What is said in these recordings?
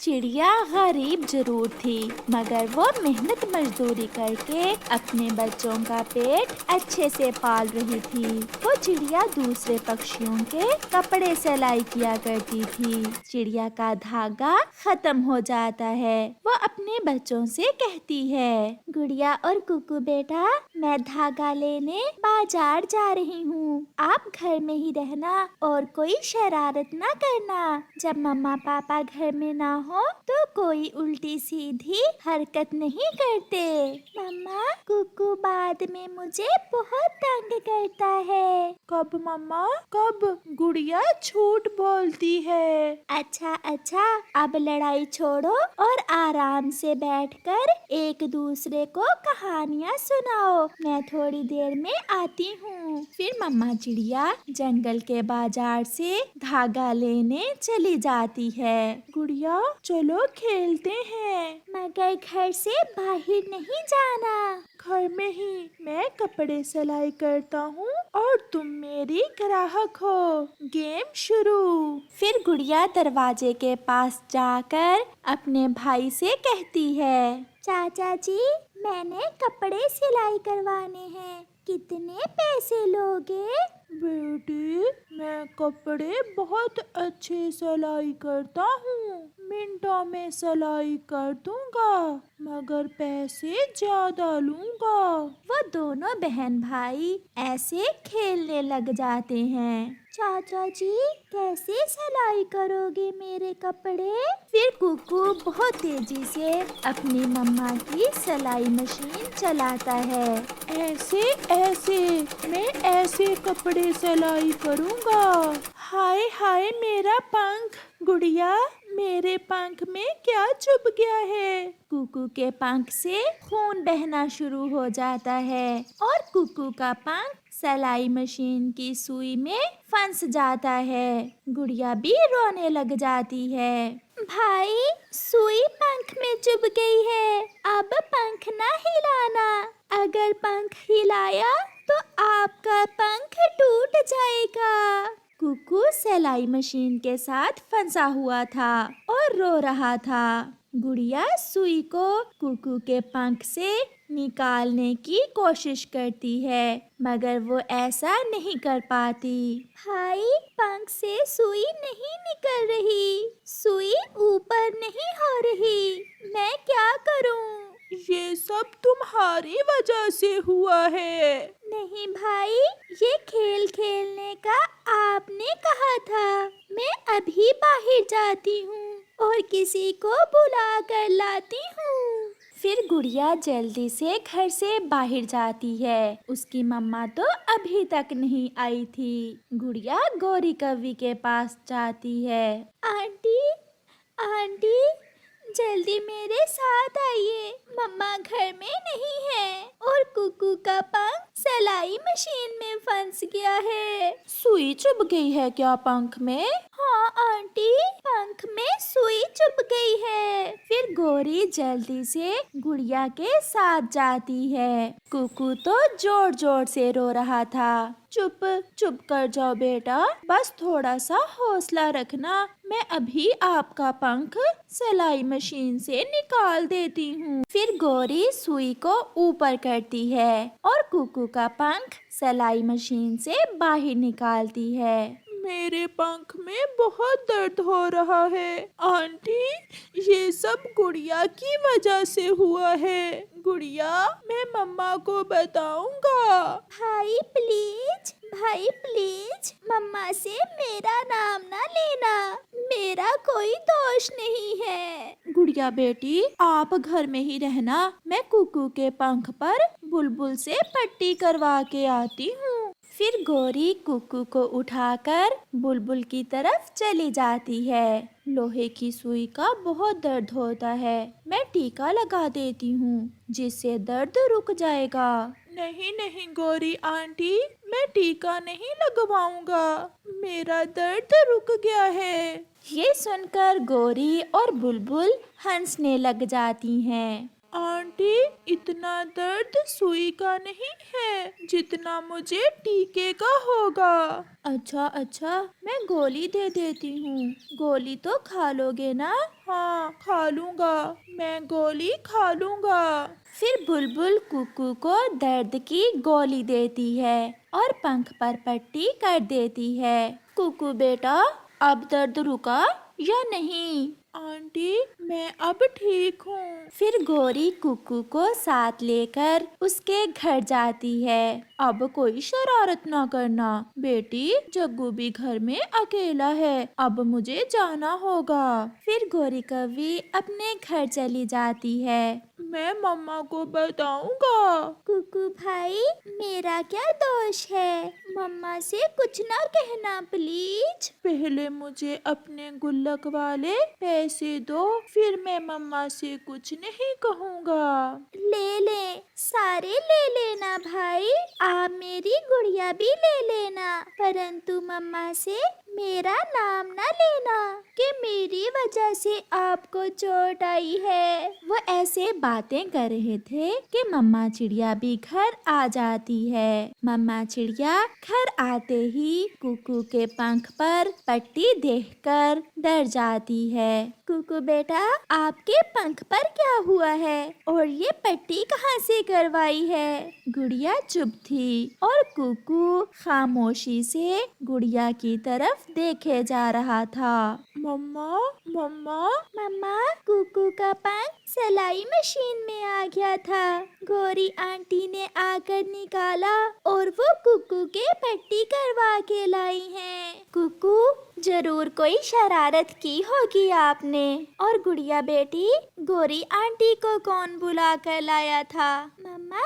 चिड़िया गरीब जरूर थी, मगर वो मेहनत मजदूरी करके अपने बच्चों का पेट अच्छे से पाल रही थी। वो चिड़िया दूसरे पक्षियों के कपड़े सिलाई किया करती थी। चिड़िया का धागा खत्म हो जाता है। वो अपने बच्चों से कहती है, गुड़िया और कुकू बेटा, मैं धागा लेने बाजार जा रही हूँ। आप घर में ही रहना और कोई शरारत ना करना। जब मम्मा पापा घर में ना हो तो कोई उल्टी सीधी हरकत नहीं करते। मम्मा, कुकू बाद में मुझे बहुत तंग करता है। कब मम्मा, कब? गुड़िया झूठ बोलती है। अच्छा अच्छा, अब लड़ाई छोड़ो और आराम से बैठकर एक दूसरे को कहानियाँ सुनाओ। मैं थोड़ी देर में आती हूँ। फिर मम्मा चिड़िया जंगल के बाजार से धागा लेने चली जाती है। गुड़िया चलो खेलते हैं। मगर घर से बाहर नहीं जाना। घर में ही मैं कपड़े सिलाई करता हूँ और तुम मेरी ग्राहक हो। गेम शुरू। फिर गुड़िया दरवाजे के पास जाकर अपने भाई से कहती है, चाचा जी, मैंने कपड़े सिलाई करवाने हैं, कितने पैसे लोगे? बेटी, मैं कपड़े बहुत अच्छे सिलाई करता हूँ, मिनटों में सिलाई कर दूंगा, मगर पैसे ज्यादा लूंगा। वो दोनों बहन भाई ऐसे खेलने लग जाते हैं। चाचा जी, कैसे सिलाई करोगे मेरे कपड़े? फिर कुकू बहुत तेजी से अपनी मम्मा की सिलाई मशीन चलाता है। ऐसे ऐसे मैं ऐसे कपड़े सिलाई करूंगा। हाय हाय मेरा पंख। गुड़िया, मेरे पंख में क्या चुभ गया है? कुकू के पंख से खून बहना शुरू हो जाता है और कुकू का पंख सिलाई मशीन की सुई में फंस जाता है। गुड़िया भी रोने लग जाती है। भाई, सुई पंख में चुभ गई है, अब पंख ना हिलाना। अगर पंख हिलाया तो आपका पंख टूट जाएगा। कुकू सिलाई मशीन के साथ फंसा हुआ था और रो रहा था। गुड़िया सुई को कुकू के पंख से निकालने की कोशिश करती है, मगर वो ऐसा नहीं कर पाती। भाई, पंख से सुई नहीं निकल रही, सुई ऊपर नहीं हो रही, मैं क्या करूं? ये सब तुम्हारी वजह से हुआ है। नहीं भाई, ये खेल खेलने का आपने कहा था। मैं अभी बाहर जाती हूँ और किसी को बुला कर लाती हूँ। फिर गुड़िया जल्दी से घर से बाहर जाती है। उसकी मम्मा तो अभी तक नहीं आई थी। गुड़िया गौरी कवि के पास जाती है। आंटी, आंटी, जल्दी मेरे साथ आइए, मम्मा घर में नहीं है और कुकू का पंख सिलाई मशीन में फंस गया है। सुई चुभ गई है क्या पंख में? हाँ आंटी, पंख में सुई चुभ गई है। फिर गौरी जल्दी से गुड़िया के साथ जाती है। कुकू तो जोर जोर से रो रहा था। चुप चुप कर जाओ बेटा, बस थोड़ा सा हौसला रखना, मैं अभी आपका पंख सिलाई मशीन से निकाल देती हूँ। फिर गौरी सुई को ऊपर करती है और कुकू का पंख सिलाई मशीन से बाहर निकालती है। मेरे पंख में बहुत दर्द हो रहा है आंटी, ये सब गुड़िया की वजह से हुआ है। गुड़िया, मैं मम्मा को बताऊंगा। भाई प्लीज, मम्मा से मेरा नाम ना लेना, मेरा कोई दोष नहीं है। गुड़िया बेटी, आप घर में ही रहना, मैं कुकू के पंख पर बुलबुल से पट्टी करवा के आती हूँ। फिर गौरी कुकू को उठाकर बुलबुल की तरफ चली जाती है। लोहे की सुई का बहुत दर्द होता है, मैं टीका लगा देती हूँ जिससे दर्द रुक जाएगा। नहीं नहीं गौरी आंटी, मैं टीका नहीं लगवाऊंगा, मेरा दर्द रुक गया है। ये सुनकर गौरी और बुलबुल हंसने लग जाती हैं। आंटी, इतना दर्द सुई का नहीं है जितना मुझे टीके का होगा। अच्छा अच्छा, मैं गोली दे देती हूँ। गोली तो खा लोगे ना? हाँ, खा लूँगा। मैं गोली खा लूँगा। फिर बुलबुल कुकू को दर्द की गोली देती है और पंख पर पट्टी कर देती है। कुकू बेटा, अब दर्द रुका या नहीं? आंटी, मैं अब ठीक हूँ। फिर गोरी कुकू को साथ लेकर उसके घर जाती है। अब कोई शरारत ना करना बेटी, जग्गू भी घर में अकेला है, अब मुझे जाना होगा। फिर गोरी कौवी अपने घर चली जाती है। मैं मम्मा को बताऊंगा। कुकू भाई, मेरा क्या दोष है? मम्मा से कुछ ना कहना प्लीज। पहले मुझे अपने गुल्लक वाले पैसे दो, फिर मैं मम्मा से कुछ नहीं कहूँगा। ले, सारे ले लेना भाई। आप मेरी गुड़िया भी ले लेना, परंतु मम्मा से मेरा नाम ना लेना कि मेरी वजह से आपको चोट आई है। वो ऐसे बातें कर रहे थे कि मम्मा चिड़िया भी घर आ जाती है। मम्मा चिड़िया घर आते ही कुकू के पंख पर पट्टी देखकर डर जाती है। कुकू बेटा, आपके पंख पर क्या हुआ है और ये पट्टी कहाँ से करवाई है? गुड़िया चुप थी और कुकू खामोशी से गुड़िया की तरफ देखे जा रहा था। मम्मा मम्मा मम्मा, कुकू का पंख सिलाई मशीन में आ गया था। गोरी आंटी ने आकर निकाला और वो कुकू के पट्टी करवा के लाई हैं। कुकू, जरूर कोई शरारत की होगी आपने। और गुड़िया बेटी, गोरी आंटी को कौन बुला कर लाया था? मम्मा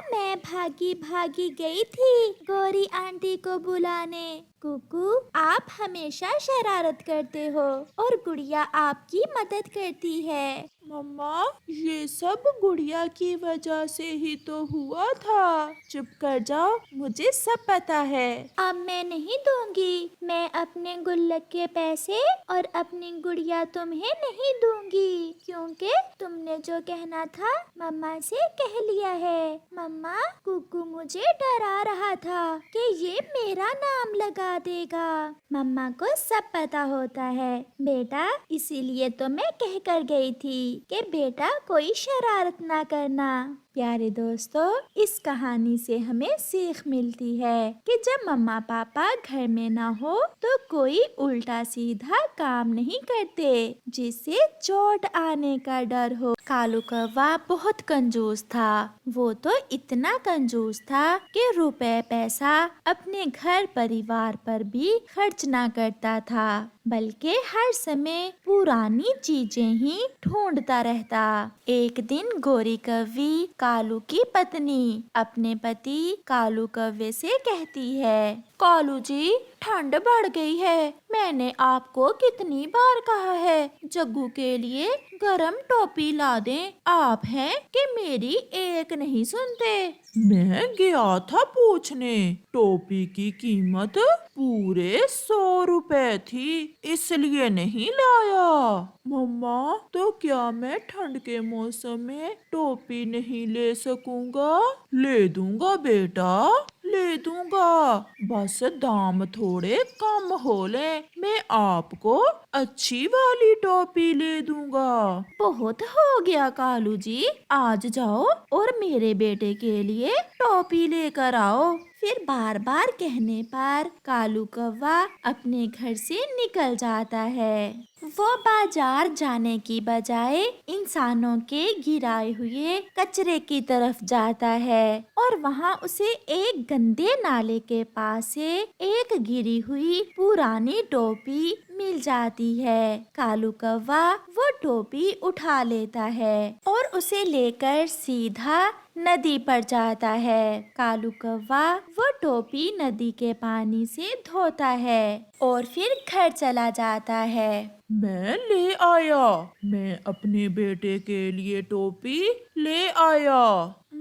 मैं भागी भागी गई थी गोरी आंटी को बुलाने। कुकू, आप हमेशा शरारत करते हो और गुड़िया आपकी मदद करती है। मम्मा, ये सब गुड़िया की वजह से ही तो हुआ था। चुप कर जाओ, मुझे सब पता है। अब मैं नहीं दूंगी। मैं अपने गुल्लक के पैसे और अपनी गुड़िया तुम्हें नहीं दूंगी, क्योंकि तुमने जो कहना था मम्मा से कह लिया है। मम्मा, कुकू मुझे डरा रहा था कि ये मेरा नाम लगा देगा। मम्मा को सब पता होता है बेटा, इसीलिए तो मैं कह कर गई थी कि बेटा कोई शरारत ना करना। प्यारे दोस्तों, इस कहानी से हमें सीख मिलती है कि जब मम्मा पापा घर में ना हो तो कोई उल्टा सीधा काम नहीं करते जिससे चोट आने का डर हो। कालू कौवा बहुत कंजूस था। वो तो इतना कंजूस था कि रुपए पैसा अपने घर परिवार पर भी खर्च ना करता था, बल्कि हर समय पुरानी चीजें ही ढूंढता रहता। एक दिन गोरी कौवी कालू की पत्नी अपने पति कालू कौवे से कहती है, कालू जी, ठंड बढ़ गई है। मैंने आपको कितनी बार कहा है जग्गू के लिए गरम टोपी ला दें, आप हैं कि मेरी एक नहीं सुनते। मैं गया था पूछने, टोपी की कीमत पूरे 100 रुपए थी, इसलिए नहीं लाया। मम्मा, तो क्या मैं ठंड के मौसम में टोपी नहीं ले सकूंगा? ले दूंगा बेटा, ले दूंगा, बस दाम थोड़े कम हो ले, मैं आपको अच्छी वाली टोपी ले दूंगा। बहुत हो गया कालू जी, आज जाओ और मेरे बेटे के लिए टोपी लेकर आओ। फिर बार बार कहने पर कालू कौवा अपने घर से निकल जाता है। वो बाजार जाने की बजाय इंसानों के गिराए हुए कचरे की तरफ जाता है और वहाँ उसे एक गंदे नाले के पास से एक गिरी हुई पुरानी टोपी मिल जाती है। कालू कौवा वो टोपी उठा लेता है और उसे लेकर सीधा नदी पर जाता है। कालू कौवा वो टोपी नदी के पानी से धोता है और फिर घर चला जाता है। मैं ले आया, मैं अपने बेटे के लिए टोपी ले आया।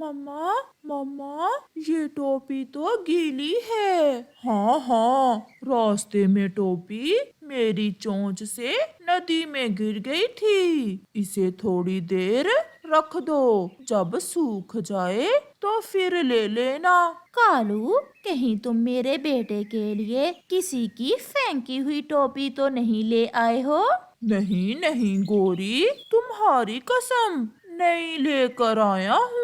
मम्मा मम्मा, ये टोपी तो गीली है। हाँ हाँ, रास्ते में टोपी मेरी चोंच से नदी में गिर गई थी। इसे थोड़ी देर रख दो, जब सूख जाए तो फिर ले लेना। कालू, कहीं तुम मेरे बेटे के लिए किसी की फेंकी हुई टोपी तो नहीं ले आए हो? नहीं नहीं गोरी, तुम्हारी कसम, नहीं लेकर आया हूँ।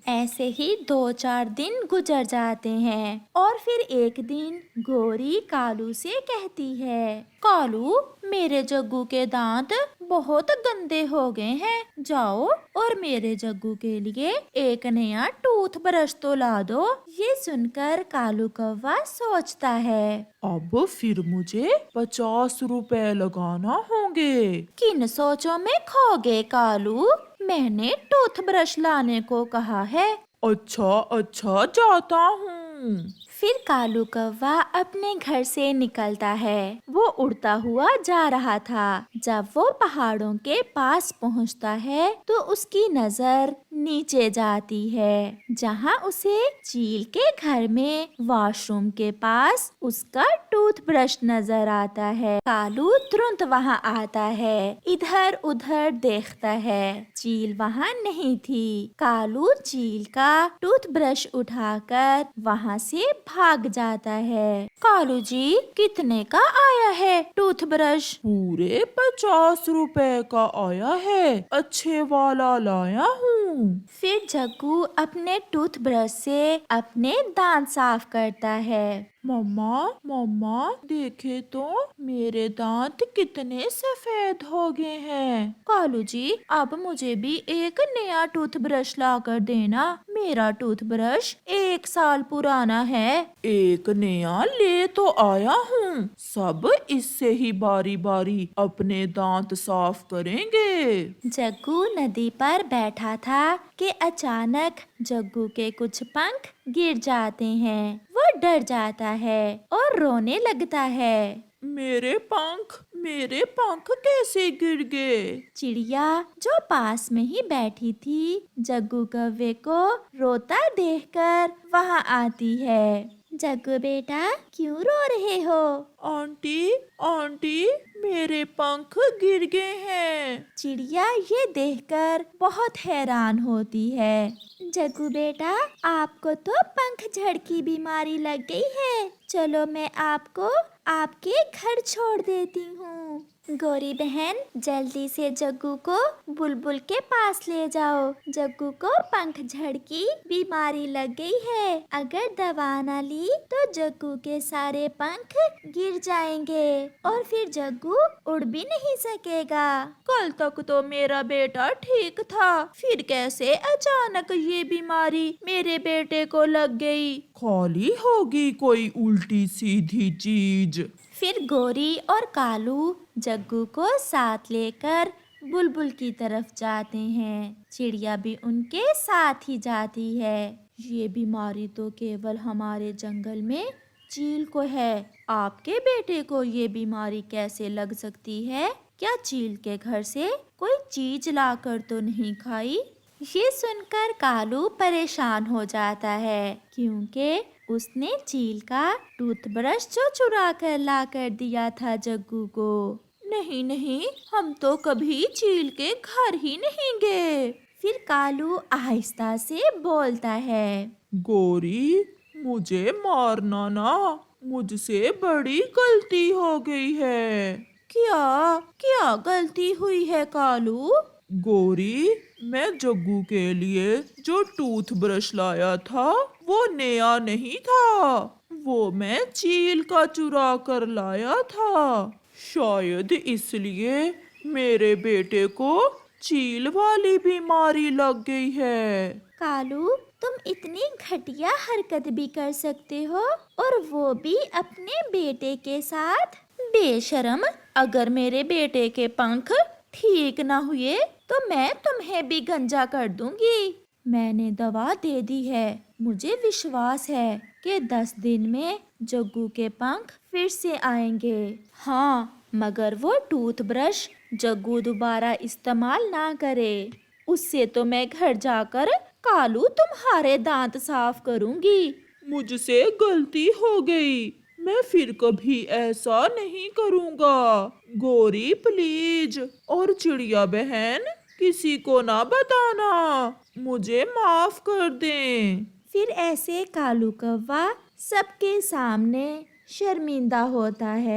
ऐसे ही 2-4 दिन गुजर जाते हैं और फिर एक दिन गोरी कालू से कहती है, कालू, मेरे जग्गू के दांत बहुत गंदे हो गए हैं, जाओ और मेरे जग्गू के लिए एक नया टूथब्रश तो ला दो। ये सुनकर कालू कौवा सोचता है, अब फिर मुझे 50 रुपए लगाना होंगे। किन सोचों में खो गए कालू? मैंने टूथब्रश लाने को कहा है। अच्छा अच्छा, जाता हूँ। फिर कालू कौवा अपने घर से निकलता है। वो उड़ता हुआ जा रहा था। जब वो पहाड़ों के पास पहुंचता है तो उसकी नजर नीचे जाती है, जहां उसे चील के घर में वॉशरूम के पास उसका टूथब्रश नजर आता है। कालू तुरंत वहां आता है, इधर उधर देखता है, चील वहां नहीं थी। कालू चील का टूथब्रश उठाकर वहां से भाग जाता है। कालू जी, कितने का आया है टूथब्रश? पूरे 50 रुपए का आया है, अच्छे वाला लाया हूँ। फिर जग्गू अपने टूथब्रश से अपने दांत साफ करता है। मम्मा मम्मा, देखे तो मेरे दांत कितने सफेद हो गए हैं। कालू जी, अब मुझे भी एक नया टूथब्रश ला कर देना। मेरा टूथब्रश 1 साल पुराना है। एक नया ले तो आया हूँ, सब इससे ही बारी बारी अपने दांत साफ करेंगे। जग्गू नदी पर बैठा था कि अचानक जग्गू के कुछ पंख गिर जाते हैं। वो डर जाता है और रोने लगता है। मेरे पंख कैसे गिर गए? चिड़िया जो पास में ही बैठी थी, जग्गू कौवे को रोता देखकर वहां आती है। जग्गू बेटा, क्यों रो रहे हो? आंटी आंटी, मेरे पंख गिर गए हैं। चिड़िया ये देखकर बहुत हैरान होती है। जग्गू बेटा, आपको तो पंख झड़ की बीमारी लग गई है। चलो मैं आपको आपके घर छोड़ देती हूँ। गौरी बहन, जल्दी से जग्गू को बुलबुल के पास ले जाओ। जग्गू को पंख झड़ की बीमारी लग गई है। अगर दवा न ली तो जग्गू के सारे पंख गिर जाएंगे और फिर जग्गू उड़ भी नहीं सकेगा। कल तक तो मेरा बेटा ठीक था, फिर कैसे अचानक ये बीमारी मेरे बेटे को लग गई? खाली होगी कोई उल्टी सीधी चीज। फिर गोरी और कालू जग्गू को साथ लेकर बुलबुल की तरफ जाते हैं। चिड़िया भी उनके साथ ही जाती है। ये बीमारी तो केवल हमारे जंगल में चील को है। आपके बेटे को ये बीमारी कैसे लग सकती है? क्या चील के घर से कोई चीज लाकर तो नहीं खाई? ये सुनकर कालू परेशान हो जाता है, क्योंकि उसने चील का टूथब्रश जो चुरा कर ला कर दिया था जग्गू को। नहीं नहीं, हम तो कभी चील के घर ही नहीं गए। फिर कालू आहिस्ता से बोलता है, गोरी, मुझे मारना ना, मुझसे बड़ी गलती हो गई है। क्या क्या गलती हुई है कालू? गोरी, मैं जग्गू के लिए जो टूथब्रश लाया था वो नया नहीं था, वो मैं चील का चुरा कर लाया था। शायद इसलिए मेरे बेटे को चील वाली बीमारी लग गई है। कालू, तुम इतनी घटिया हरकत भी कर सकते हो और वो भी अपने बेटे के साथ? बेशरम, अगर मेरे बेटे के पंख ठीक ना हुए तो मैं तुम्हें भी गंजा कर दूंगी। मैंने दवा दे दी है। मुझे विश्वास है कि 10 दिन में जग्गू के पंख फिर से आएंगे। हाँ, मगर वो टूथब्रश जग्गू दोबारा इस्तेमाल ना करे। उससे तो मैं घर जाकर कालू तुम्हारे दांत साफ करूंगी। मुझसे गलती हो गई, मैं फिर कभी ऐसा नहीं करूँगा। गौरी प्लीज, और चिड़िया बहन किसी को ना बताना, मुझे माफ कर दें। फिर ऐसे कालू कौवा सबके सामने शर्मिंदा होता है।